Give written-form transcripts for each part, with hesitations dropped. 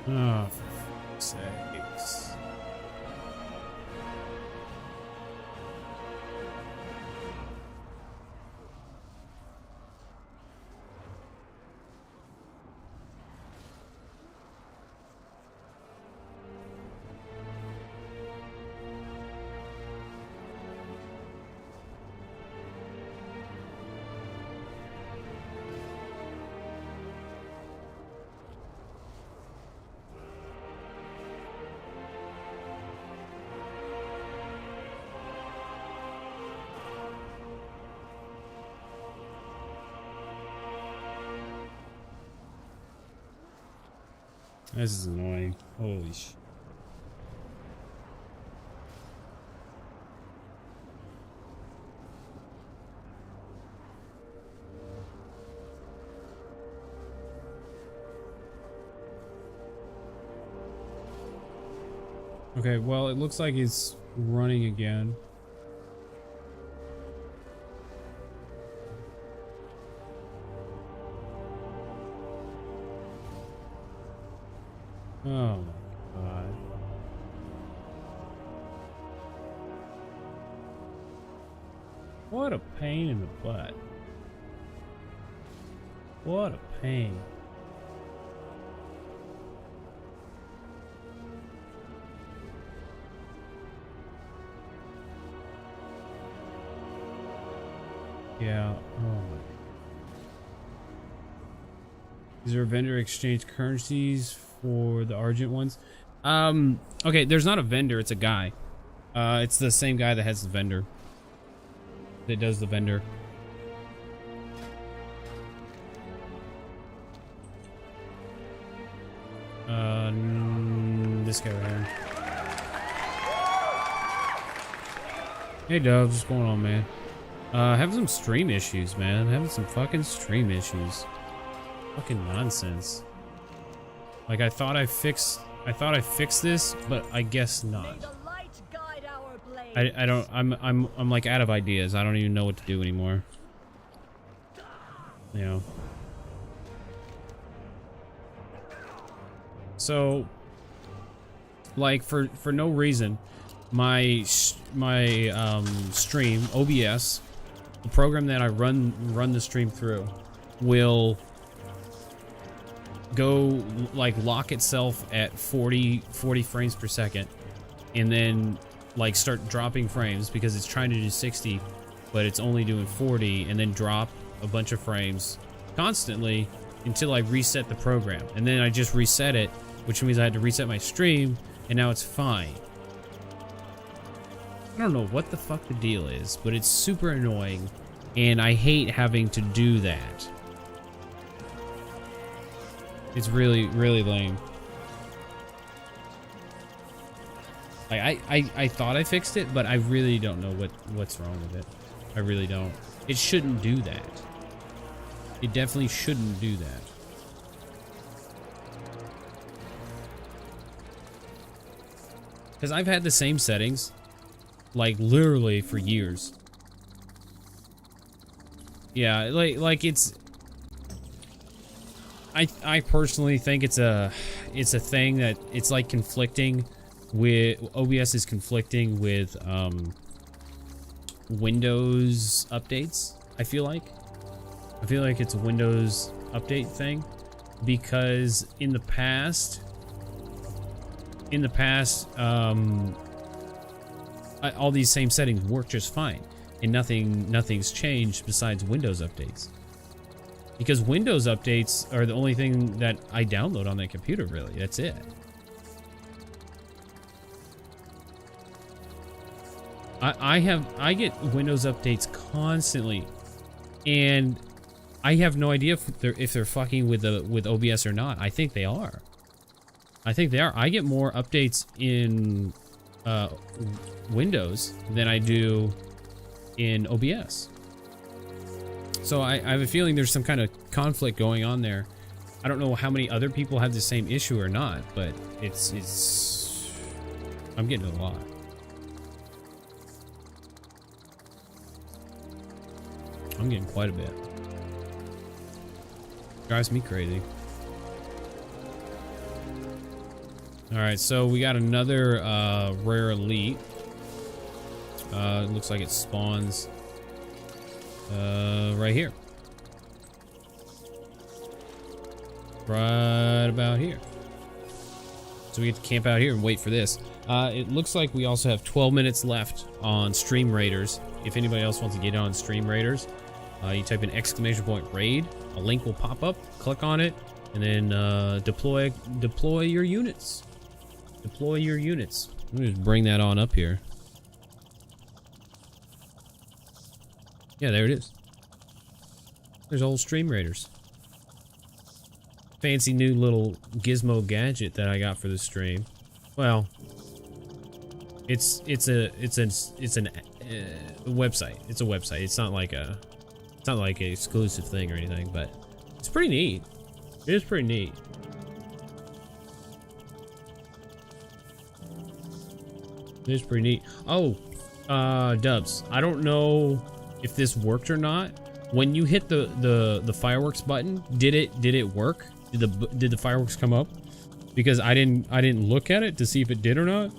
Oh, for fuck's sakes. This is annoying. Holy sh. Okay, well, it looks like it's running again. Oh my god. What a pain in the butt. What a pain. Yeah, oh my. Is there a vendor exchange currencies for the Argent ones? Okay, there's not a vendor, it's a guy. It's the same guy that has the vendor. That does the vendor. This guy right here. Hey Dubs, what's going on, man? Having some stream issues, man. Having some fucking stream issues. Fucking nonsense. Like I thought I fixed this, but I guess not. I don't I'm like out of ideas. I don't even know what to do anymore. You know. So like for no reason, my stream OBS, the program that I run the stream through, will go like lock itself at 40 frames per second, and then like start dropping frames because it's trying to do 60, but it's only doing 40, and then drop a bunch of frames constantly until I reset the program, and then I just reset it, which means I had to reset my stream, and now it's fine. I don't know what the fuck the deal is, but it's super annoying, and I hate having to do that. It's really, really lame. I thought I fixed it, but I really don't know what's wrong with it. I really don't. It shouldn't do that. It definitely shouldn't do that. Because I've had the same settings, like literally for years. Yeah, like it's. I personally think it's a thing that it's like conflicting with OBS is conflicting with Windows updates. I feel like it's a Windows update thing, because in the past all these same settings work just fine, and nothing's changed besides Windows updates. Because Windows updates are the only thing that I download on that computer, really. That's it. I get Windows updates constantly, and I have no idea if they're fucking with OBS or not. I think they are. I think they are. I get more updates in Windows than I do in OBS. So I have a feeling there's some kind of conflict going on there. I don't know how many other people have the same issue or not, but it's I'm getting a lot. I'm getting quite a bit. Drives me crazy. All right, so we got another rare elite. It looks like it spawns right here. Right about here. So we get to camp out here and wait for this. It looks like we also have 12 minutes left on Stream Raiders. If anybody else wants to get on Stream Raiders, you type in !raid. A link will pop up. Click on it, and then deploy your units. Deploy your units. Let me just bring that on up here. Yeah, there it is. There's old Stream Raiders. Fancy new little gizmo gadget that I got for the stream. Well, it's a website. It's a website. It's not like an exclusive thing or anything, but it's pretty neat. It is pretty neat. It is pretty neat. Oh, Dubs, I don't know if this worked or not. When you hit the fireworks button, did it work? Did the fireworks come up? Because I didn't look at it to see if it did or not.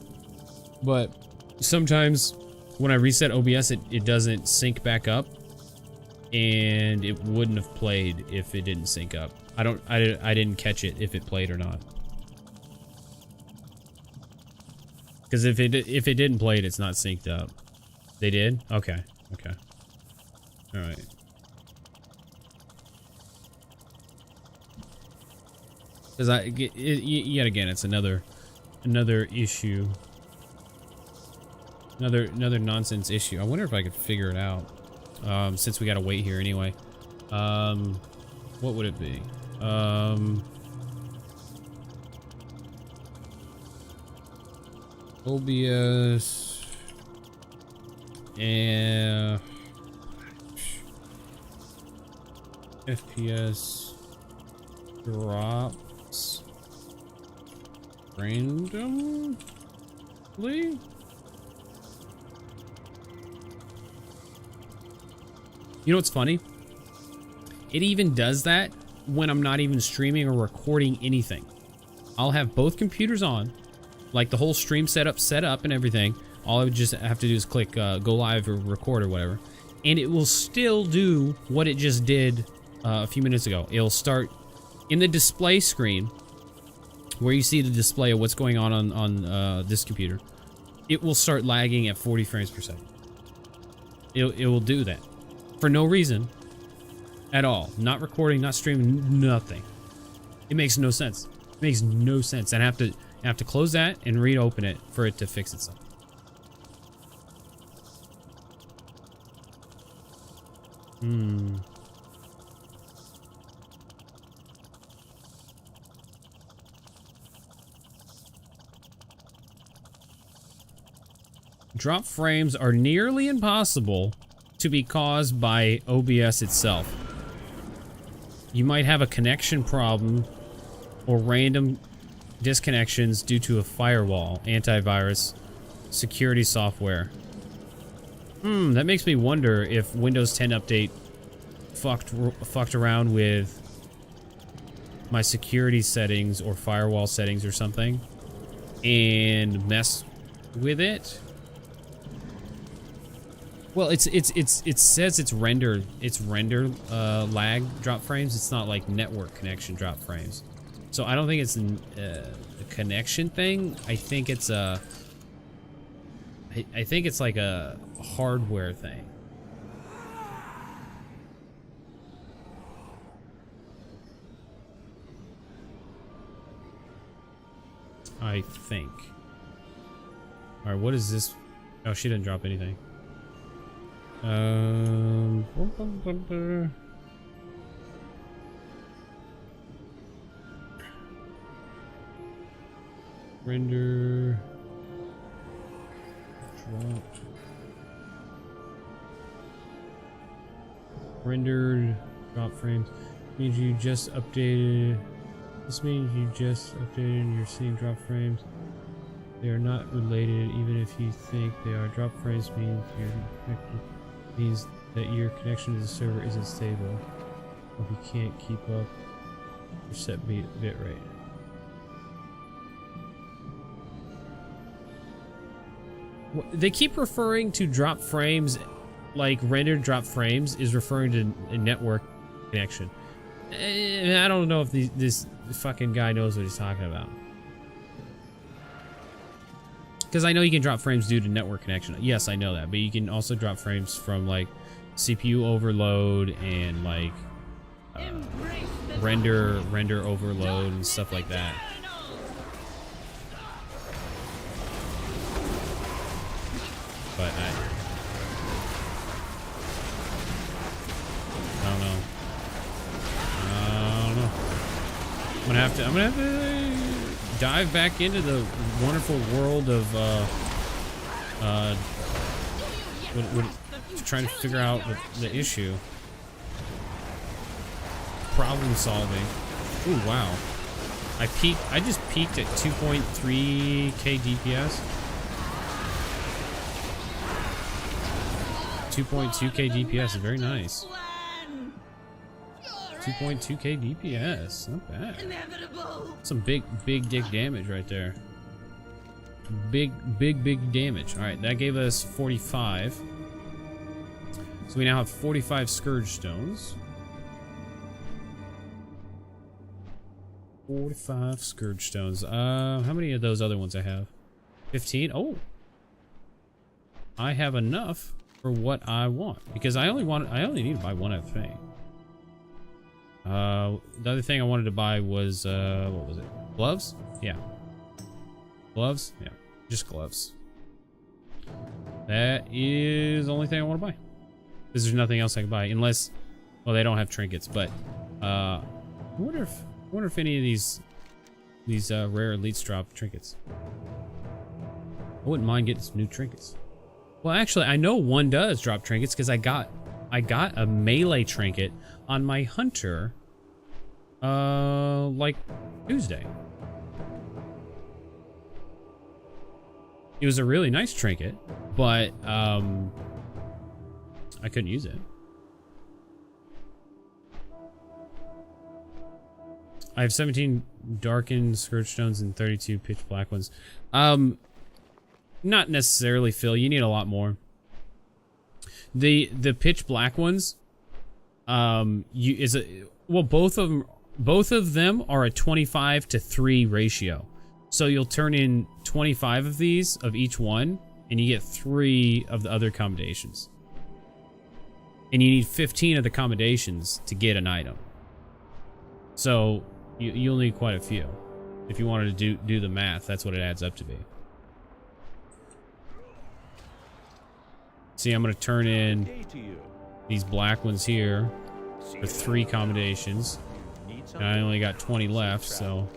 But sometimes when I reset OBS, it doesn't sync back up, and it wouldn't have played if it didn't sync up. I didn't catch it if it played or not. Because if it didn't play it, it's not synced up. They did? Okay. Okay. All right. Because yet again, it's another issue. Another nonsense issue. I wonder if I could figure it out. Since we gotta wait here anyway. What would it be? OBS and FPS drops randomly. You know what's funny? It even does that when I'm not even streaming or recording anything. I'll have both computers on, like the whole stream setup set up and everything. All I would just have to do is click go live or record or whatever, and it will still do what it just did a few minutes ago. It'll start in the display screen where you see the display of what's going on this computer. It will start lagging at 40 frames per second. It will do that for no reason at all. Not recording, not streaming, nothing. It makes no sense. It makes no sense. And I have to close that and reopen it for it to fix itself. Drop frames are nearly impossible to be caused by OBS itself. You might have a connection problem or random disconnections due to a firewall, antivirus, security software. That makes me wonder if Windows 10 update fucked around with my security settings or firewall settings or something and mess with it. Well, it says it's render lag drop frames. It's not like network connection drop frames. So I don't think it's a connection thing. I think it's like a hardware thing. I think. All right, what is this? Oh, she didn't drop anything. Render dropped. Rendered drop frames means you just updated. This means you just updated and you're seeing drop frames. They are not related, even if you think they are. Drop frames means that your connection to the server isn't stable, or if you can't keep up your set bit rate. They keep referring to drop frames, like rendered drop frames is referring to a network connection. I don't know if this fucking guy knows what he's talking about. Because I know you can drop frames due to network connection. Yes, I know that, but you can also drop frames from like CPU overload and like render overload and stuff like that. But I don't know. I don't know. I'm gonna have to dive back into the wonderful world of trying to figure out the issue. Problem solving. Ooh, wow. I just peaked at 2.3k DPS. 2.2k DPS is very nice. 2.2k DPS, not bad. Some big dick damage right there. Big damage. All right, that gave us 45. So we now have 45 Scourge Stones. 45 Scourge Stones. How many of those other ones I have? 15? Oh. I have enough for what I want. Because I only need to buy one FA. The other thing I wanted to buy was, what was it? Gloves? Yeah. Gloves? Yeah. Just gloves. That is the only thing I want to buy. Because there's nothing else I can buy. Unless, well, they don't have trinkets, but, I wonder if any of these rare elites drop trinkets. I wouldn't mind getting some new trinkets. Well, actually, I know one does drop trinkets because I got a melee trinket on my hunter, like Tuesday. It was a really nice trinket, but I couldn't use it. I have 17 darkened Scourge Stones and 32 pitch black ones. Not necessarily, Phil. You need a lot more. The pitch black ones, well, both of them are a 25-to-3 ratio. So you'll turn in 25 of these of each one, and you get 3 of the other accommodations. And you need 15 of the accommodations to get an item. So you'll need quite a few. If you wanted to do the math, that's what it adds up to be. See, I'm gonna turn in these black ones here for 3 accommodations. And I only got 20 left, so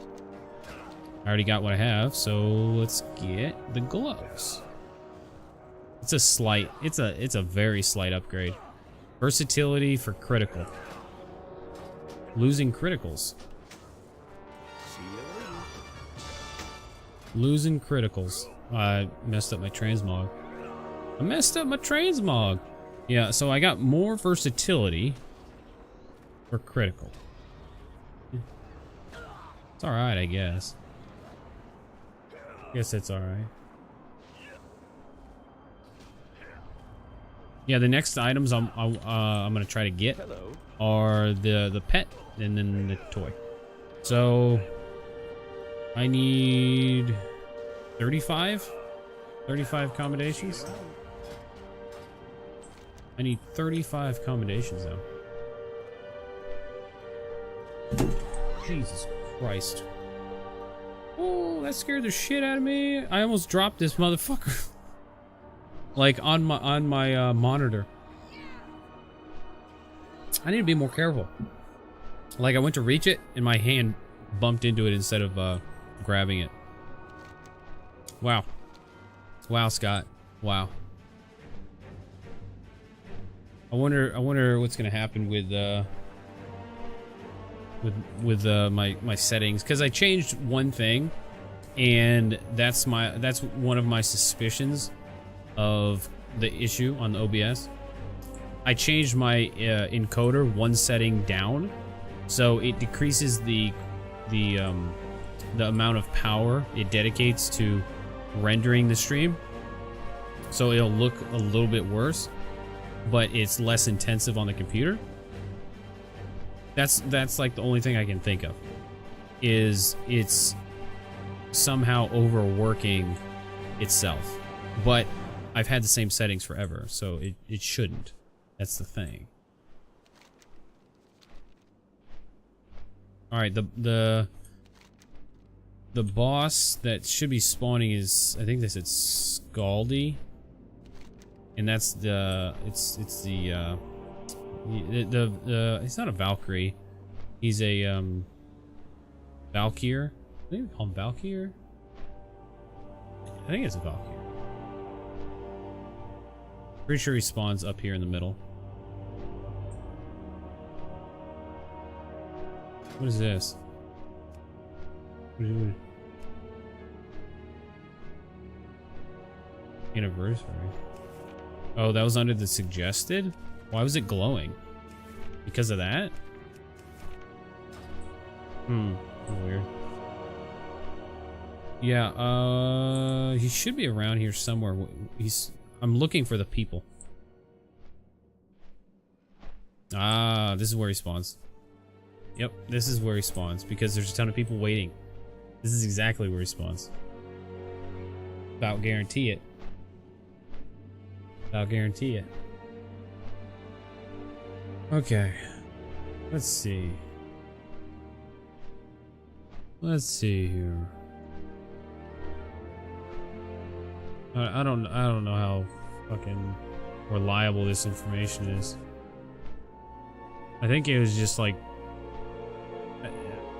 I already got what I have. So let's get the gloves. It's a very slight upgrade. Versatility for critical. Losing criticals. Losing criticals. I messed up my transmog. Yeah, so I got more versatility for critical. It's alright, I guess. Guess it's alright. Yeah, the next items I'm gonna try to get are the pet and then the toy. So I need 35 accommodations. I need 35 accommodations now. Jesus Christ. Oh, that scared the shit out of me. I almost dropped this motherfucker. Like on my monitor. I need to be more careful. Like I went to reach it and my hand bumped into it instead of grabbing it. Wow. Wow, Scott. Wow. I wonder what's gonna happen with my settings, because I changed one thing, and that's one of my suspicions of the issue on the OBS. I changed my encoder one setting down, so it decreases the amount of power it dedicates to rendering the stream. so it'll look a little bit worse, but it's less intensive on the computer. That's like the only thing I can think of, is it's somehow overworking itself. But I've had the same settings forever, so it shouldn't. That's the thing. All right, the boss that should be spawning is, I think this is Scaldy, and that's the he's not a Valkyrie, he's a Valkyr. I think we call him Valkyr. I think it's a Valkyr. Pretty sure he spawns up here in the middle. What is this? Anniversary. Oh, that was under the suggested? Why was it glowing? Because of that? Weird. Yeah, he should be around here somewhere. I'm looking for the people. Ah, this is where he spawns. Yep, this is where he spawns because there's a ton of people waiting. This is exactly where he spawns. About guarantee it. About guarantee it. Okay. Let's see. Let's see here. I don't know how fucking reliable this information is. I think it was just like,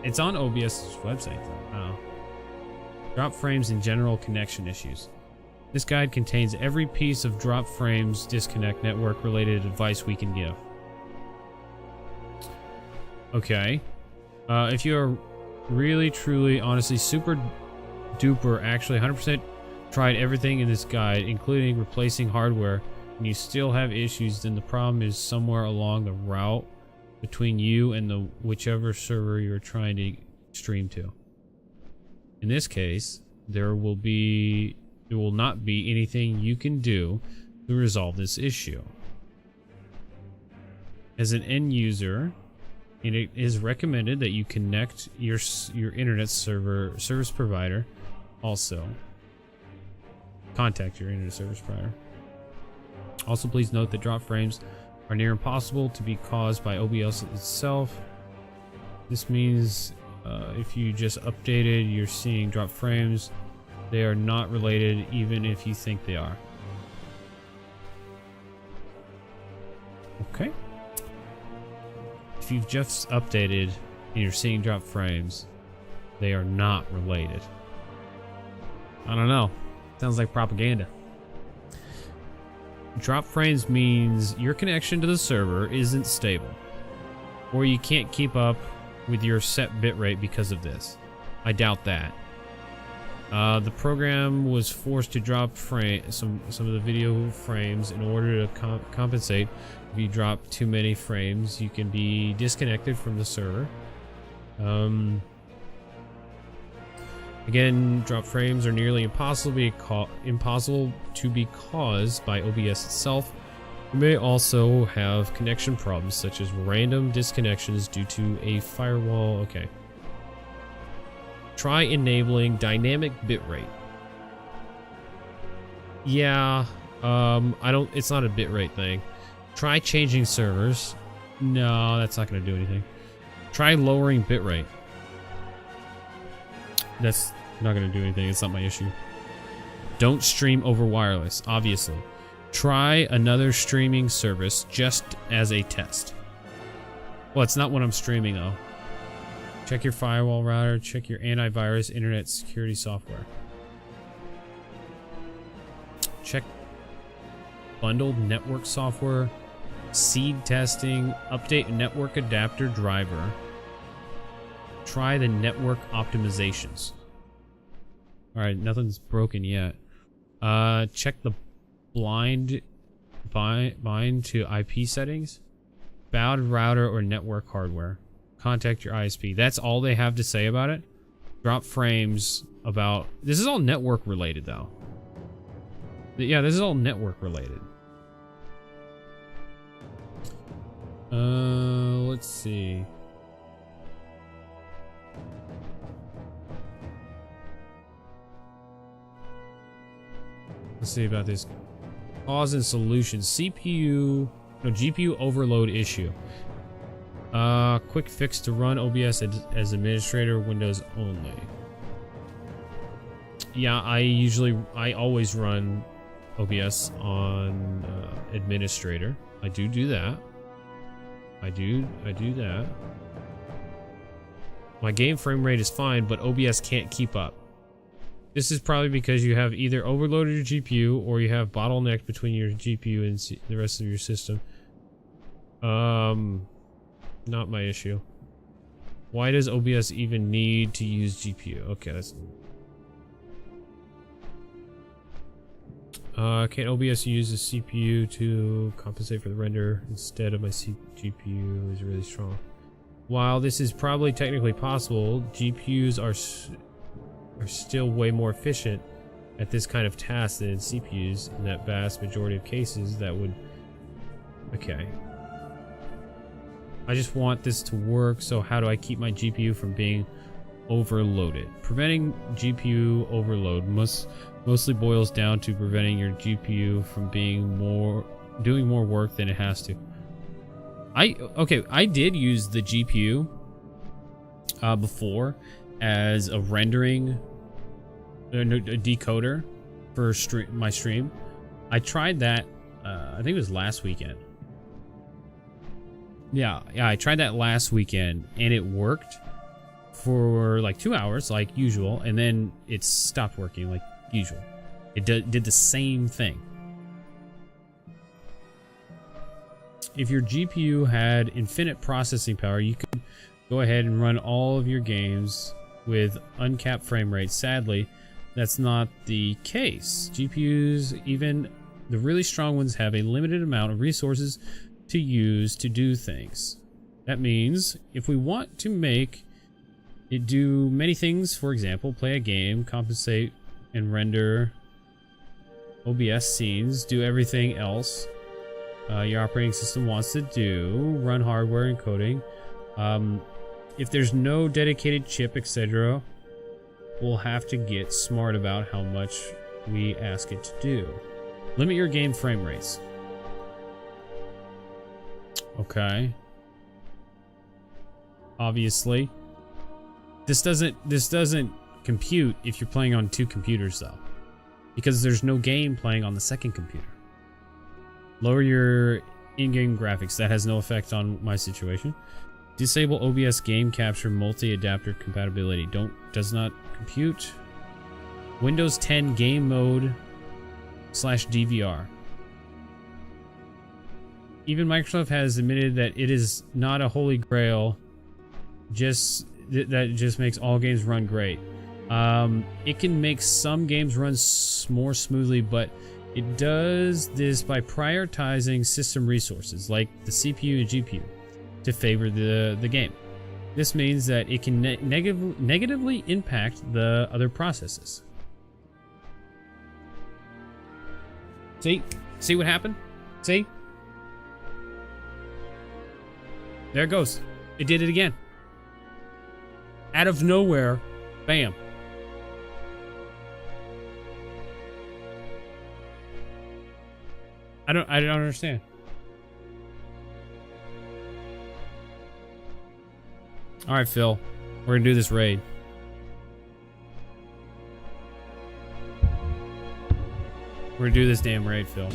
it's on OBS's website though. Oh. Drop frames and general connection issues. This guide contains every piece of drop frames disconnect network related advice we can give. Okay. If you are really, truly, honestly, super duper, actually 100% tried everything in this guide, including replacing hardware, and you still have issues, then the problem is somewhere along the route between you and the whichever server you're trying to stream to. In this case, there will not be anything you can do to resolve this issue. As an end user, it is recommended that you connect your internet service provider. Also, contact your internet service provider. Also, please note that drop frames are near impossible to be caused by OBS itself. This means if you just updated, you're seeing drop frames. They are not related, even if you think they are. Okay. If you've just updated and you're seeing drop frames, they are not related. I don't know. Sounds like propaganda. Drop frames means your connection to the server isn't stable, or you can't keep up with your set bitrate because of this. I doubt that. The program was forced to drop some of the video frames in order to compensate. If you drop too many frames, you can be disconnected from the server. Again, drop frames are nearly impossible to be caused by OBS itself. You may also have connection problems such as random disconnections due to a firewall. Okay. Try enabling dynamic bitrate. Yeah, it's not a bitrate thing. Try changing servers. No, that's not going to do anything. Try lowering bitrate. That's not going to do anything. It's not my issue. Don't stream over wireless, obviously. Try another streaming service just as a test. Well, it's not what I'm streaming though. Check your firewall router. Check your antivirus internet security software. Check bundled network software. Seed testing. Update network adapter driver. Try the network optimizations. Alright, nothing's broken yet. Check the bind to IP settings. Bound router or network hardware. Contact your ISP. That's all they have to say about it. Drop frames about... This is all network related though. Yeah, this is all network related. Let's see. Let's see about this. Cause and solution. GPU overload issue. Quick fix to run OBS as administrator, Windows only. Yeah, I always run OBS on administrator. I do that. I do that. My game frame rate is fine, but OBS can't keep up. This is probably because you have either overloaded your GPU or you have bottleneck between your GPU and the rest of your system. Not my issue. Why does OBS even need to use GPU? Okay, that's... can OBS use the CPU to compensate for the render instead of my GPU is really strong? While this is probably technically possible, GPUs are still way more efficient at this kind of task than CPUs. In that vast majority of cases, that would... Okay. I just want this to work, so how do I keep my GPU from being overloaded? Preventing GPU overload mostly boils down to preventing your GPU from doing more work than it has to. I did use the GPU before as a rendering a decoder for my stream. I tried that I think it was last weekend. Yeah, I tried that last weekend and it worked for like 2 hours like usual, and then it stopped working like usual. It did the same thing. If your GPU had infinite processing power, you could go ahead and run all of your games with uncapped frame rate. Sadly, that's not the case. GPUs, even the really strong ones, have a limited amount of resources to use to do things. That means if we want to make it do many things, for example, play a game, compensate and render OBS scenes, do everything else your operating system wants to do, run hardware encoding. If there's no dedicated chip, etc., we'll have to get smart about how much we ask it to do. Limit your game frame rates. Okay. Obviously. This doesn't compute if you're playing on 2 computers though, because there's no game playing on the second computer. Lower your in-game graphics. That has no effect on my situation. Disable OBS game capture multi-adapter compatibility. Does not compute. Windows 10 game mode /DVR. Even Microsoft has admitted that it is not a holy grail, that just makes all games run great. It can make some games run more smoothly, but it does this by prioritizing system resources like the CPU and GPU to favor the game. This means that it can negatively impact the other processes. See what happened? See? There it goes. It did it again. Out of nowhere, bam. I don't understand. All right, Phil. We're gonna do this raid. We're gonna do this damn raid, Phil.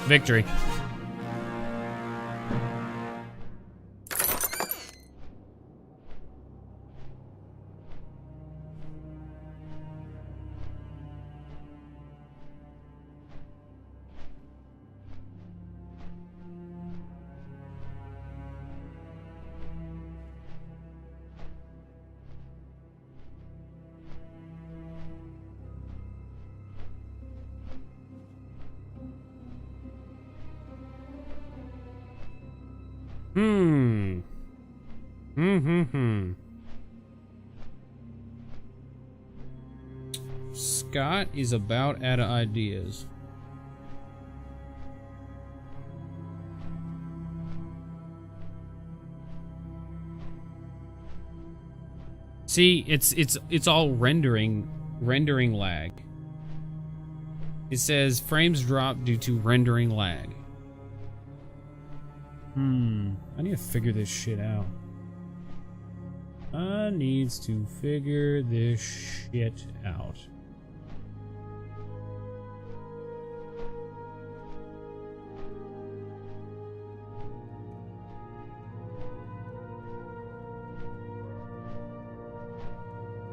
Victory. Hmm. Scott is about out of ideas. See, it's all rendering lag. It says frames drop due to rendering lag. I need to figure this shit out. I needs to figure this shit out.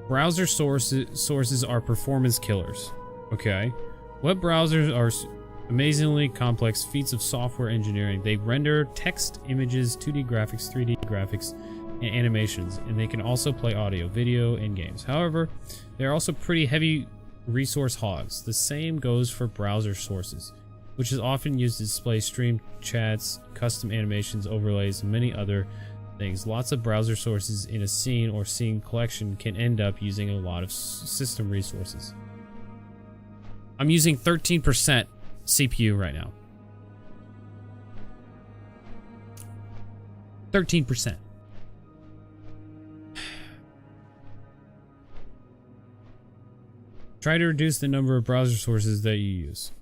Browser sources are performance killers. Okay. Web browsers are amazingly complex feats of software engineering. They render text, images, 2D graphics, 3D graphics, and animations, and they can also play audio, video, and games. However, they're also pretty heavy resource hogs. The same goes for browser sources, which is often used to display stream chats, custom animations, overlays, and many other things. Lots of browser sources in a scene or scene collection can end up using a lot of system resources. I'm using 13% CPU right now. 13%. Try to reduce the number of browser sources that you use.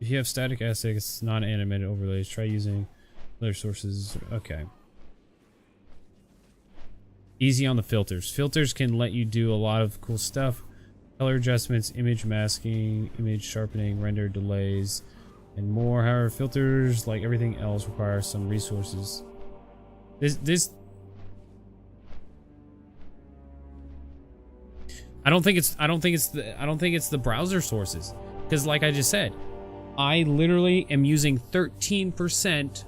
If you have static assets, non-animated overlays, try using other sources. Okay. Easy on the filters. Filters can let you do a lot of cool stuff. Color adjustments, image masking, image sharpening, render delays, and more. However, filters, like everything else, require some resources. I don't think it's the browser sources, because like I just said, I literally am using 13%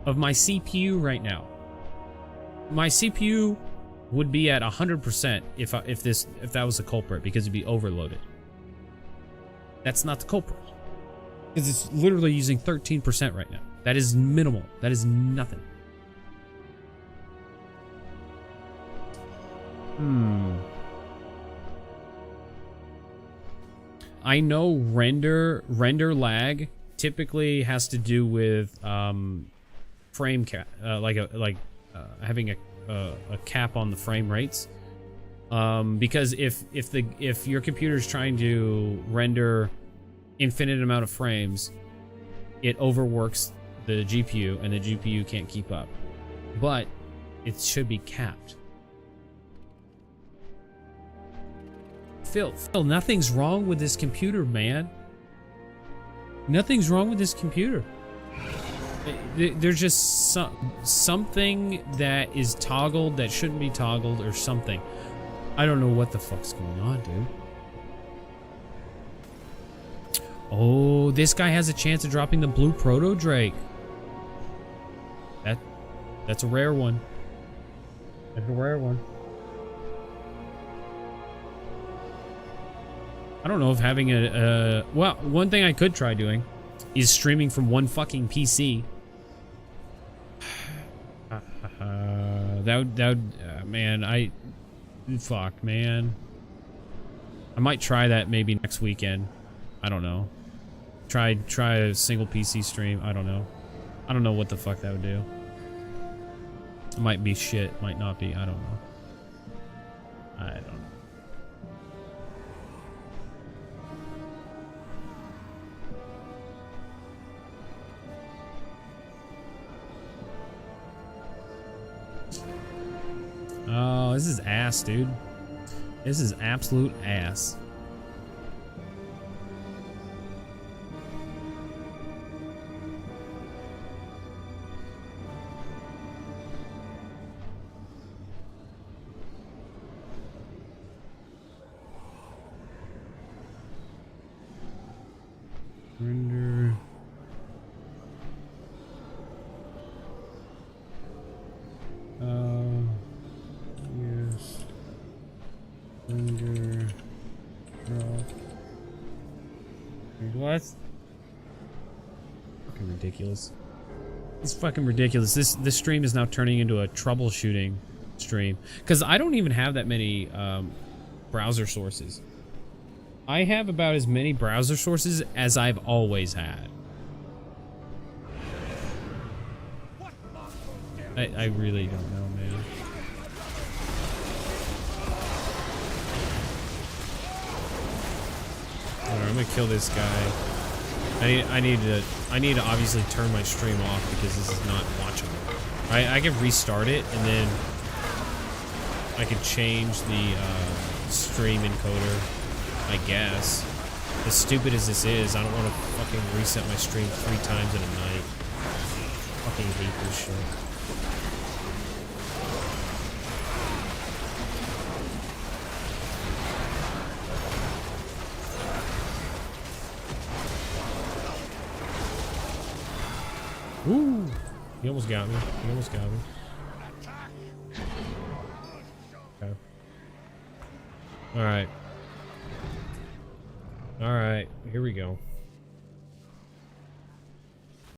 of my CPU right now. My CPU would be at 100% if that was the culprit, because it'd be overloaded. That's not the culprit, because it's literally using 13% right now. That is minimal. That is nothing. I know render lag typically has to do with frame cap, having a cap on the frame rates, because if your computer is trying to render infinite amount of frames, it overworks the GPU and the GPU can't keep up. But it should be capped. Phil, nothing's wrong with this computer, man. Nothing's wrong with this computer. There's just something that is toggled that shouldn't be toggled, or something. I don't know what the fuck's going on, dude. Oh, this guy has a chance of dropping the blue proto Drake. That's a rare one. That's a rare one. I don't know if having well, one thing I could try doing is streaming from one fucking PC. That would, man, fuck, man. I might try that maybe next weekend. I don't know. Try a single PC stream. I don't know. I don't know what the fuck that would do. It might be shit, might not be. I don't know. I don't know. Oh, this is ass, dude. This is absolute ass. Render. Yes. Render. Drop. What? Fucking ridiculous. It's fucking ridiculous. This stream is now turning into a troubleshooting stream because I don't even have that many browser sources. I have about as many browser sources as I've always had. I really don't know, man. Alright, I'm gonna kill this guy. I need to obviously turn my stream off because this is not watchable. I can restart it and then I can change the stream encoder, I guess. As stupid as this is, I don't want to fucking reset my stream 3 times in a night. Fucking hate this shit. Ooh, he almost got me. He almost got me. Okay. Alright. Alright, here we go.